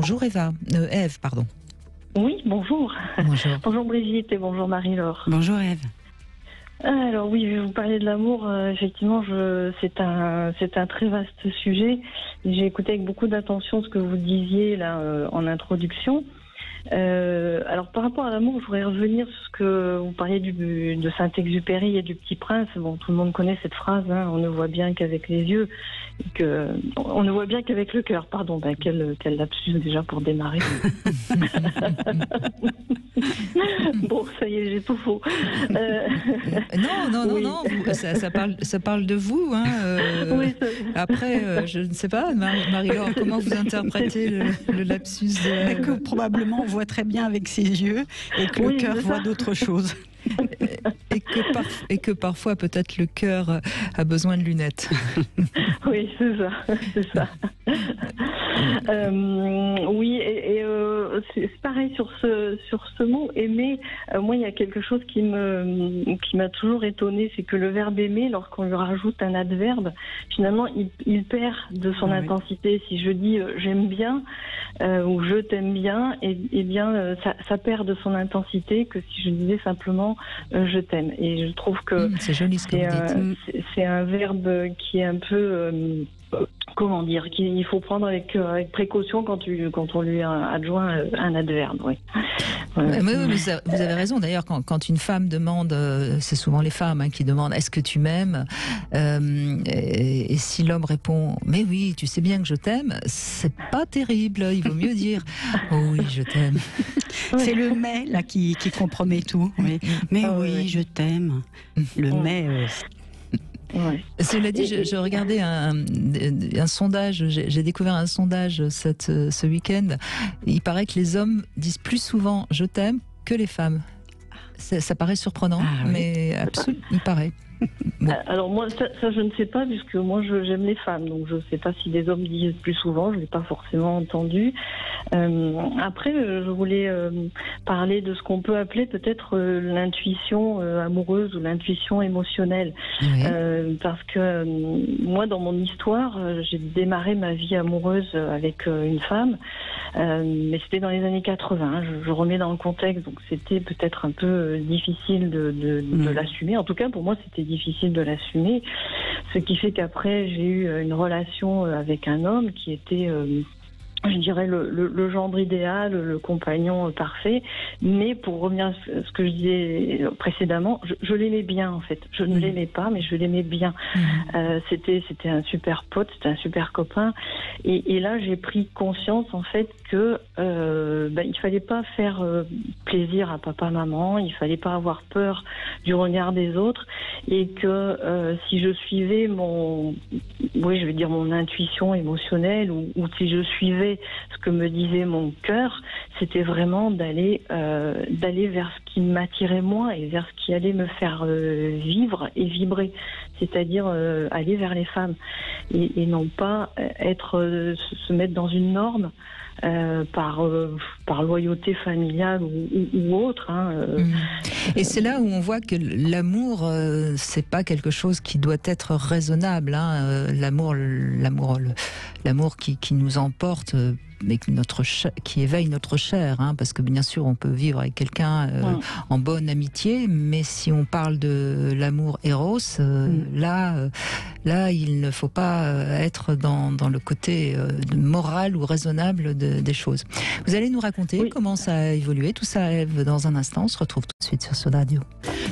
Bonjour Ève, pardon. Oui, bonjour. Bonjour. Bonjour Brigitte et bonjour Marie-Laure. Bonjour Ève. Alors oui, je vais vous parler de l'amour. Effectivement, c'est un très vaste sujet. J'ai écouté avec beaucoup d'attention ce que vous disiez là en introduction. Alors par rapport à l'amour, je voudrais revenir sur ce que vous parliez de Saint-Exupéry et du Petit Prince. Bon, tout le monde connaît cette phrase, hein, on ne voit bien qu'avec les yeux, on ne voit bien qu'avec le cœur. Pardon, quel lapsus déjà pour démarrer. Bon, ça y est, j'ai tout faux. Non, ça parle de vous. Hein, oui, après, je ne sais pas, Marie-Laure, comment vous interprétez le lapsus que probablement on voit très bien avec ses yeux et que le cœur voit d'autres choses. Et que parfois peut-être le cœur a besoin de lunettes. Oui, c'est ça. Oui, c'est pareil sur ce mot aimer. Moi, il y a quelque chose qui m'a toujours étonnée, c'est que le verbe aimer, lorsqu'on lui rajoute un adverbe, finalement, il perd de son intensité. Si je dis j'aime bien ou je t'aime bien, et bien ça perd de son intensité que si je disais simplement je t'aime. Et je trouve que c'est joli ce que vous dites. C'est un verbe qui est un peu comment dire, qu'il faut prendre avec précaution quand on lui adjoint un adverbe. Oui. Mais vous avez raison. D'ailleurs, quand une femme demande, c'est souvent les femmes qui demandent est-ce que tu m'aimes, et si l'homme répond mais oui, tu sais bien que je t'aime, c'est pas terrible. Il vaut mieux dire oh oui, je t'aime. C'est le mais là qui compromet tout. Oui. Mais oui, je t'aime. Le mais. Ouais. Cela dit, je regardais un sondage, j'ai découvert un sondage ce week-end. Il paraît que les hommes disent plus souvent je t'aime que les femmes. Ça paraît surprenant, mais absolument, il paraît. Bon. Alors moi, ça je ne sais pas, puisque moi j'aime les femmes, donc je ne sais pas si les hommes disent plus souvent, je ne l'ai pas forcément entendu. Après, je voulais parler de ce qu'on peut appeler peut-être l'intuition amoureuse ou l'intuition émotionnelle. Oui. Parce que moi, dans mon histoire, j'ai démarré ma vie amoureuse avec une femme, mais c'était dans les années 80. Je remets dans le contexte, donc c'était peut-être un peu difficile de l'assumer. En tout cas, pour moi, c'était difficile de l'assumer. Ce qui fait qu'après, j'ai eu une relation avec un homme qui était... je dirais le gendre idéal, le compagnon parfait. Mais pour revenir à ce que je disais précédemment, je l'aimais bien en fait. Je ne l'aimais pas, mais je l'aimais bien. C'était un super pote, c'était un super copain. Et là, j'ai pris conscience en fait que il fallait pas faire plaisir à papa, maman. Il fallait pas avoir peur du regard des autres. Et que si je suivais mon intuition émotionnelle ou si je suivais ce que me disait mon cœur, c'était vraiment d'aller vers ce qui m'attirait moins et vers ce qui allait me faire vivre et vibrer, c'est-à-dire aller vers les femmes et non pas se mettre dans une norme par loyauté familiale ou autre. Et c'est là où on voit que l'amour, c'est pas quelque chose qui doit être raisonnable. L'amour qui nous emporte, mais qui éveille notre chair. Parce que bien sûr, on peut vivre avec quelqu'un en bonne amitié, mais si on parle de l'amour éros, là, il ne faut pas être dans le côté moral ou raisonnable des choses. Vous allez nous raconter comment ça a évolué, tout ça, Ève, dans un instant. On se retrouve tout de suite sur Sud Radio.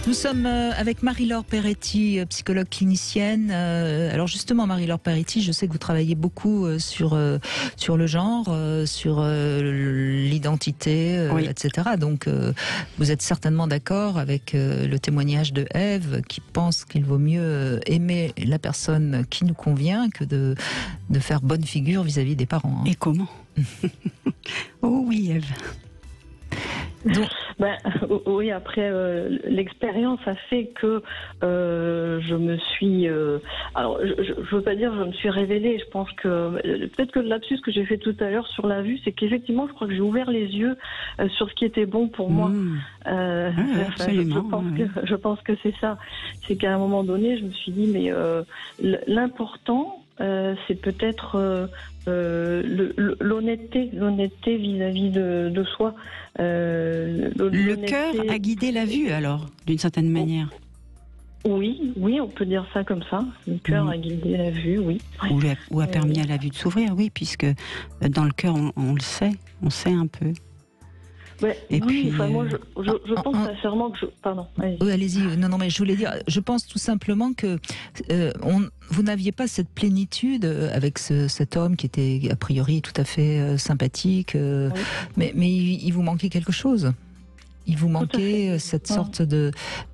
Nous sommes avec Marie-Laure Peretti, psychologue clinicienne. Alors justement, Marie-Laure Peretti, je sais que vous travaillez beaucoup sur le genre, sur l'identité, etc. Donc vous êtes certainement d'accord avec le témoignage de Ève qui pense qu'il vaut mieux aimer la personne qui nous convient que de faire bonne figure vis-à-vis des parents. Et comment? Oh oui, Ève. Donc, oui, après l'expérience a fait que je me suis alors je veux pas dire je me suis révélée, je pense que peut-être que le lapsus que j'ai fait tout à l'heure sur la vue, c'est qu'effectivement je crois que j'ai ouvert les yeux sur ce qui était bon pour moi. Absolument. Je pense que c'est ça, c'est qu'à un moment donné je me suis dit mais l'important c'est peut-être l'honnêteté vis-à-vis de soi. Le cœur a guidé la vue, alors, d'une certaine manière. Oui, on peut dire ça comme ça. Le cœur a guidé la vue, oui. Ou a permis à la vue de s'ouvrir, oui, puisque dans le cœur, on le sait, on sait un peu. Ouais, et puis, moi, je pense sincèrement que pardon. Allez-y. Oui, allez-y. Non, mais je voulais dire, je pense tout simplement que vous n'aviez pas cette plénitude avec cet homme qui était a priori tout à fait sympathique, mais il vous manquait quelque chose. Il vous manquait cette sorte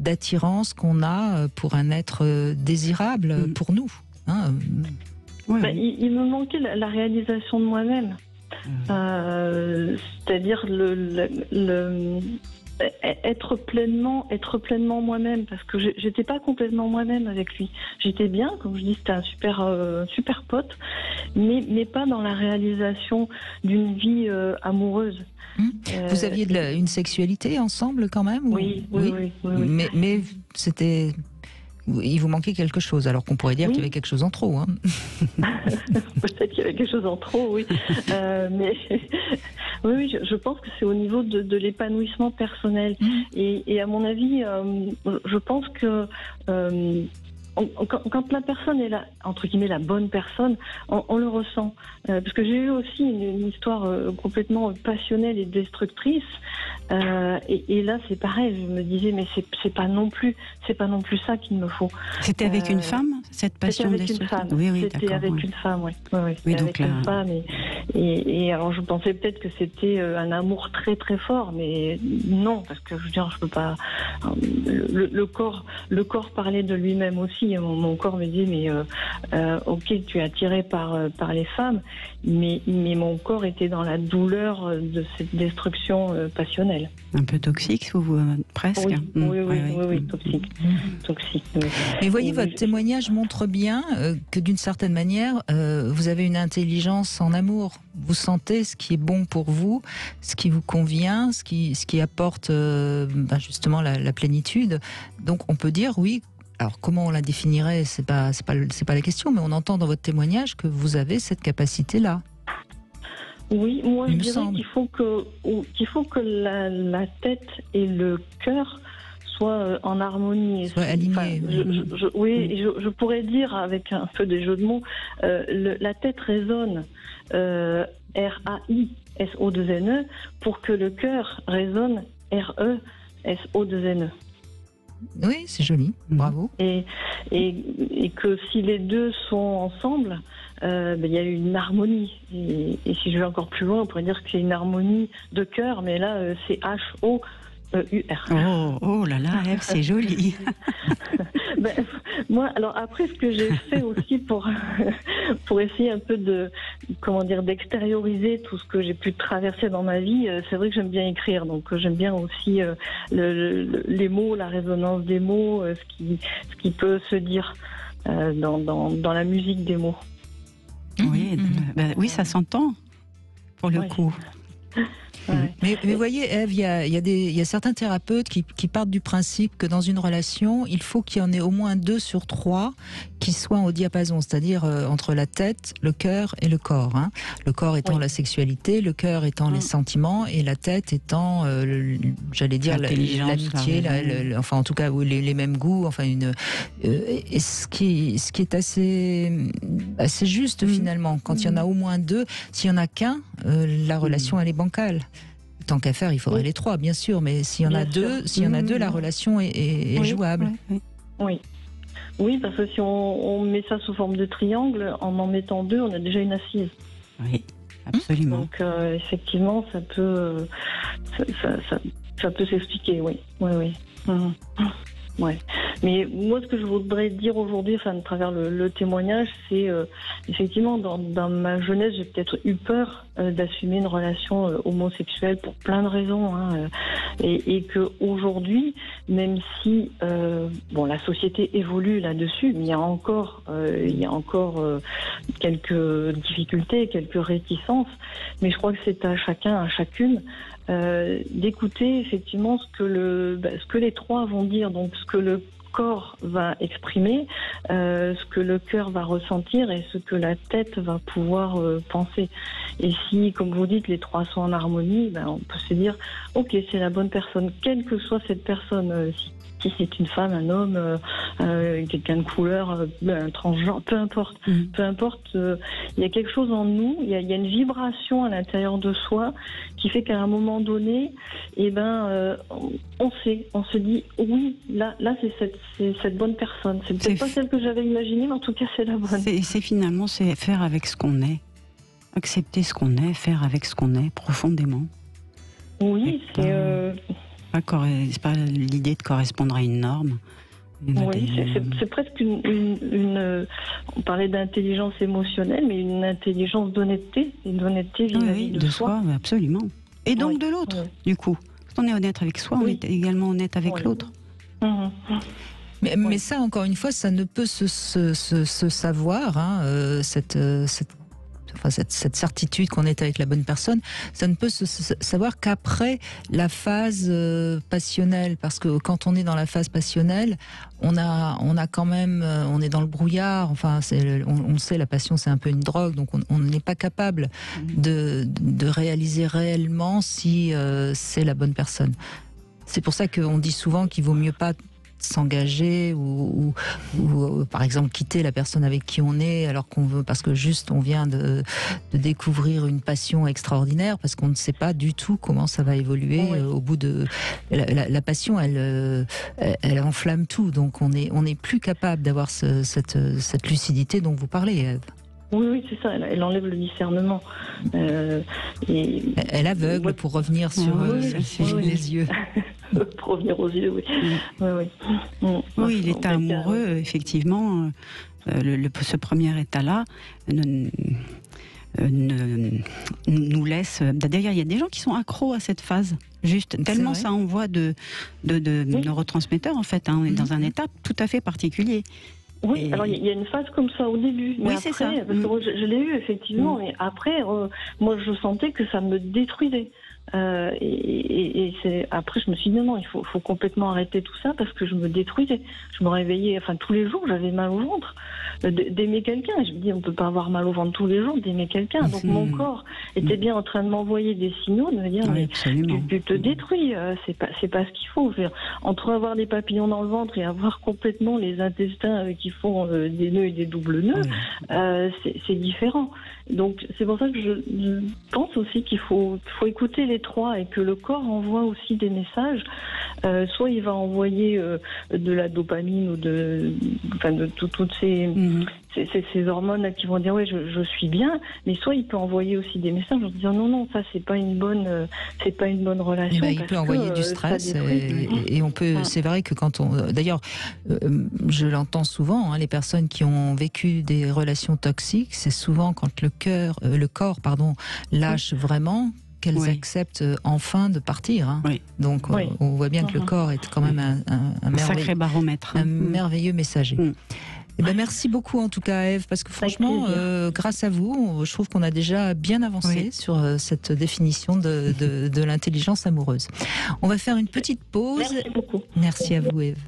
d'attirance qu'on a pour un être désirable pour nous. Hein. Il me manquait la réalisation de moi-même. C'est-à-dire être pleinement moi-même, parce que j'étais pas complètement moi-même avec lui. J'étais bien, comme je dis, c'était un super pote, mais pas dans la réalisation d'une vie amoureuse. Vous aviez une sexualité ensemble quand même? Oui. Mais c'était... Il vous manquait quelque chose, alors qu'on pourrait dire qu'il y avait quelque chose en trop. Hein. Peut-être qu'il y avait quelque chose en trop, oui. Mais oui, je pense que c'est au niveau de l'épanouissement personnel. Et à mon avis, je pense que quand la personne est entre guillemets la bonne personne, on le ressent. Parce que j'ai eu aussi une histoire complètement passionnelle et destructrice. Et là, c'est pareil. Je me disais, mais c'est pas non plus ça qu'il me faut. C'était avec une femme, cette passion destructrice? C'était avec une femme. Oui, c'était avec une femme, oui. Oui, donc avec une femme. Et alors, je pensais peut-être que c'était un amour très très fort, mais non, parce que je veux dire, je peux pas. Le corps parlait de lui-même aussi. Mon corps me dit, mais ok, tu es attiré par les femmes, mais mon corps était dans la douleur de cette destruction passionnelle. Un peu toxique, presque. Oui, toxique. Oui. Mais voyez, votre témoignage montre bien que d'une certaine manière, vous avez une intelligence en amour. Vous sentez ce qui est bon pour vous, ce qui vous convient, ce qui apporte justement la plénitude. Donc on peut dire oui. Alors comment on la définirait, c'est pas la question, mais on entend dans votre témoignage que vous avez cette capacité-là. Oui, moi je dirais qu'il faut que la tête et le cœur soient en harmonie, soient alignés. Je pourrais dire avec un peu des jeux de mots, la tête résonne R-A-I-S-O-2-N-E pour que le cœur résonne R-E-S-O-2-N-E. Oui, c'est joli, bravo. Et que si les deux sont ensemble, il y a une harmonie. Et si je vais encore plus loin, on pourrait dire que c'est une harmonie de cœur, mais là, c'est H-O-U-R. Oh là là, Ève, c'est joli. Moi, alors après, ce que j'ai fait aussi pour essayer un peu d'extérioriser tout ce que j'ai pu traverser dans ma vie, c'est vrai que j'aime bien écrire, donc j'aime bien aussi les mots, la résonance des mots, ce qui peut se dire dans la musique des mots. Oui, ça s'entend pour le coup. Ouais. Mais vous voyez, Ève, il y a certains thérapeutes qui partent du principe que dans une relation, il faut qu'il y en ait au moins 2 sur 3 qui soient au diapason, c'est-à-dire entre la tête, le cœur et le corps. Hein. Le corps étant la sexualité, le cœur étant les sentiments et la tête étant, j'allais dire, l'amitié, enfin en tout cas les mêmes goûts, enfin et ce qui est assez juste finalement. Quand il y en a au moins 2, s'il y en a qu'un, la relation elle est bancale. Tant qu'à faire, il faudrait les 3, bien sûr, mais s'il y en a deux, la relation est jouable. Oui, parce que si on met ça sous forme de triangle, en mettant 2, on a déjà une assise. Oui, absolument. Donc effectivement, ça peut s'expliquer, oui. Ouais. Mais moi, ce que je voudrais dire aujourd'hui, à travers le témoignage, c'est effectivement, dans ma jeunesse, j'ai peut-être eu peur d'assumer une relation homosexuelle pour plein de raisons, et que aujourd'hui, même si la société évolue là-dessus, mais il y a encore quelques difficultés, quelques réticences, mais je crois que c'est à chacun, à chacune, d'écouter effectivement ce que les 3 vont dire, donc ce que le corps va exprimer, ce que le cœur va ressentir et ce que la tête va pouvoir penser. Et si, comme vous dites, les trois sont en harmonie, on peut se dire, ok, c'est la bonne personne, quelle que soit cette personne. Si c'est une femme, un homme, quelqu'un de couleur, un transgenre, peu importe. Peu importe, il y a quelque chose en nous, il y a une vibration à l'intérieur de soi qui fait qu'à un moment donné, on sait, on se dit, oui, là c'est cette bonne personne. C'est peut-être pas celle que j'avais imaginée, mais en tout cas c'est la bonne. C'est faire avec ce qu'on est. Accepter ce qu'on est, faire avec ce qu'on est, profondément. Oui, c'est pas l'idée de correspondre à une norme. Oui, c'est presque on parlait d'intelligence émotionnelle, mais une intelligence d'honnêteté, une honnêteté vis-à-vis de soi. Absolument. Et donc de l'autre, du coup. Quand on est honnête avec soi, on est également honnête avec l'autre. Mais ça, encore une fois, ça ne peut se savoir, cette certitude qu'on est avec la bonne personne, ça ne peut se savoir qu'après la phase passionnelle, parce que quand on est dans la phase passionnelle, on a quand même, on est dans le brouillard. Enfin, on sait, la passion c'est un peu une drogue, donc on n'est pas capable de réaliser réellement si c'est la bonne personne. C'est pour ça qu'on dit souvent qu'il vaut mieux pas s'engager ou par exemple quitter la personne avec qui on est alors qu'on veut, parce que juste on vient de découvrir une passion extraordinaire, parce qu'on ne sait pas du tout comment ça va évoluer au bout de la passion, elle enflamme tout, donc on est plus capable d'avoir cette lucidité dont vous parlez, Ève. Oui, c'est ça, elle enlève le discernement. Elle aveugle, pour revenir sur les yeux. Pour revenir aux yeux, oui. Oui, l'état amoureux, effectivement, ce premier état-là nous laisse. D'ailleurs, il y a des gens qui sont accros à cette phase. Juste tellement ça envoie de neurotransmetteurs, en fait. On est dans un état tout à fait particulier. Oui, alors il y a une phase comme ça au début. Mais après, c'est ça. Parce que je l'ai eu effectivement, mais après, moi je sentais que ça me détruisait. Après je me suis dit non, il faut complètement arrêter tout ça, parce que je me détruisais. Je me réveillais, tous les jours j'avais mal au ventre d'aimer quelqu'un. Je me dis, on peut pas avoir mal au ventre tous les jours d'aimer quelqu'un. Donc mon corps était bien en train de m'envoyer des signaux, de me dire mais tu te détruis, c'est pas ce qu'il faut. Entre avoir des papillons dans le ventre et avoir complètement les intestins qui font des nœuds et des doubles nœuds, c'est différent. Donc c'est pour ça que je pense aussi qu'il faut écouter les trois, et que le corps envoie aussi des messages. Soit il va envoyer de la dopamine ou de toutes ces hormones qui vont dire oui, je suis bien, mais soit il peut envoyer aussi des messages en disant non, ça c'est pas une bonne relation. Il peut envoyer du stress et on peut. C'est vrai que quand d'ailleurs, je l'entends souvent, les personnes qui ont vécu des relations toxiques, c'est souvent quand le corps lâche vraiment, qu'elles acceptent enfin de partir. Donc on voit bien que le corps est quand même un sacré baromètre, un merveilleux messager. Merci beaucoup en tout cas, Ève, parce que franchement, grâce à vous, je trouve qu'on a déjà bien avancé sur cette définition de l'intelligence amoureuse. On va faire une petite pause. Merci beaucoup. Merci à vous, Ève.